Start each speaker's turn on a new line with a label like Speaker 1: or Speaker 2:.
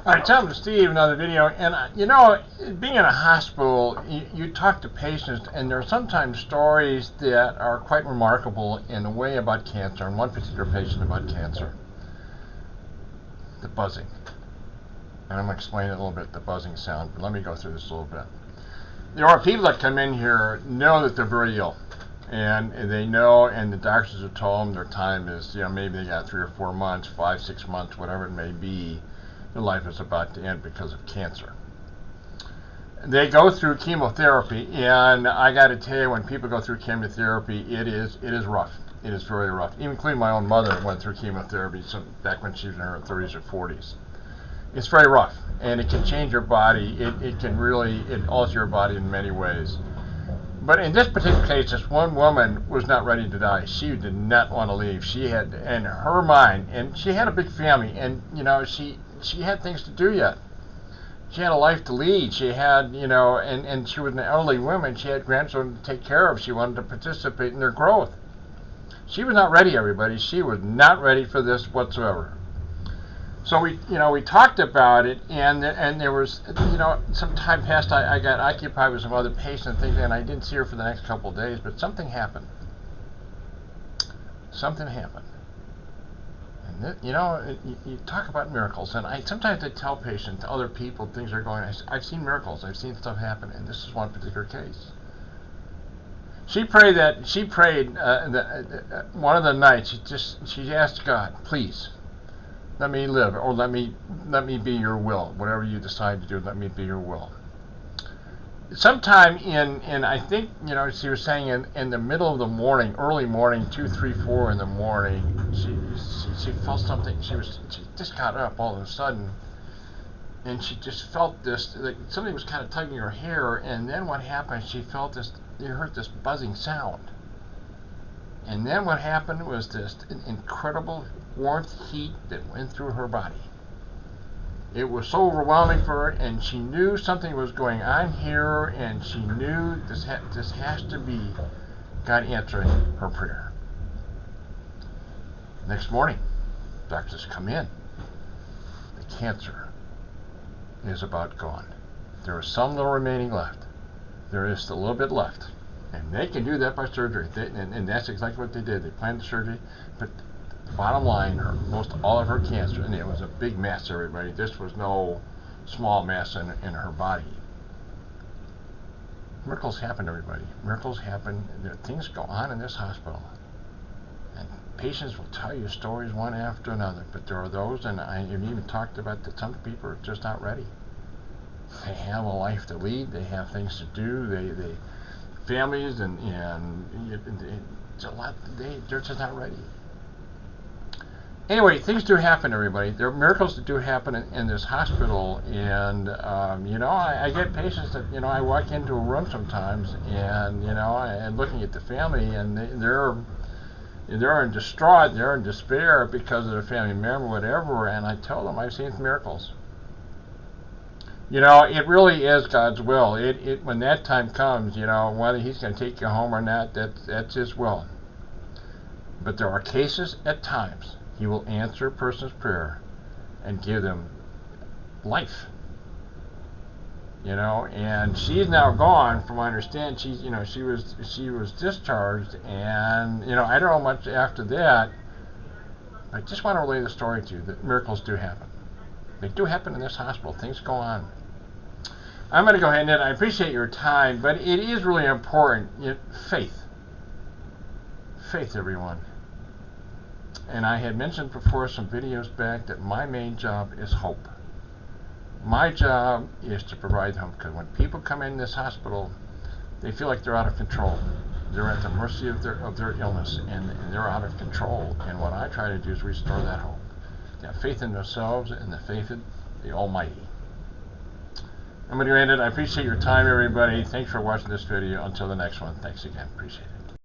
Speaker 1: I tell Steve another video, and you know, being in a hospital, you talk to patients, and there are sometimes stories that are quite remarkable in a way about cancer. And one particular patient about cancer, the buzzing. And I'm going to explain it a little bit, the buzzing sound. But let me go through this a little bit. There are people that come in here know that they're very ill, and they know, and the doctors have told them their time is, you know, maybe they got 3 or 4 months, 5, 6 months, whatever it may be. Their life is about to end because of cancer. They go through chemotherapy, and I got to tell you, when people go through chemotherapy, it is rough. It is very rough. Even including my own mother went through chemotherapy back when she was in her 30s or 40s. It's very rough, and it can change your body. It can really alter your body in many ways. But in this particular case, this one woman was not ready to die. She did not want to leave. She had, in her mind, and she had a big family, and you know, she had things to do yet. She had a life to lead. She had, you know, and she was an elderly woman. She had grandchildren to take care of. She wanted to participate in their growth. She was not ready, everybody. She was not ready for this whatsoever. So we talked about it, and there was, you know, some time passed. I got occupied with some other patients and things, and I didn't see her for the next couple of days. But something happened. Something happened. And you know, you talk about miracles, and sometimes I tell patients, other people, things are going. I've seen miracles. I've seen stuff happen, and this is one particular case. She prayed one of the nights. She asked God, please, let me live, or let me be your will. Whatever you decide to do, let me be your will. Sometime in I think, you know, she was saying in the middle of the morning, early morning, 2, 3, 4 in the morning, she felt something. She just got up all of a sudden, and she just felt this, like something was kind of tugging her hair. And then what happened? She felt this. You heard this buzzing sound. And then what happened was this incredible warmth, heat that went through her body. It was so overwhelming for her, and she knew something was going on here, and she knew this has to be God answering her prayer. Next morning, doctors come in. The cancer is about gone. There is some little remaining left. There is a little bit left. And they can do that by surgery. And that's exactly what they did. They planned the surgery, but the bottom line, most all of her cancer, and it was a big mass, everybody. This was no small mass in her body. Miracles happen, everybody. Miracles happen. Things go on in this hospital. And patients will tell you stories one after another, but there are those, and I've even talked about that some people are just not ready. They have a life to lead. They have things to do. They families, and it's a lot. They're just not ready. Anyway, things do happen, everybody. There are miracles that do happen in this hospital, and you know, I get patients that, you know, I walk into a room sometimes, and you know, and looking at the family, and they're in distraught, they're in despair because of their family member, whatever, and I tell them I've seen miracles. You know, it really is God's will. When that time comes, you know, whether He's going to take you home or not, that's His will. But there are cases at times He will answer a person's prayer and give them life. You know, and she's now gone. From what I understand, she was discharged, and you know, I don't know much after that. I just want to relay the story to you that miracles do happen. They do happen in this hospital. Things go on. I'm going to go ahead and end. I appreciate your time, but it is really important. Faith. Faith, everyone. And I had mentioned before some videos back that my main job is hope. My job is to provide hope, because when people come in this hospital, they feel like they're out of control. They're at the mercy of their illness, and they're out of control. And what I try to do is restore that hope. They have faith in themselves and the faith in the Almighty. I'm going to end it. I appreciate your time, everybody. Thanks for watching this video. Until the next one, thanks again. Appreciate it.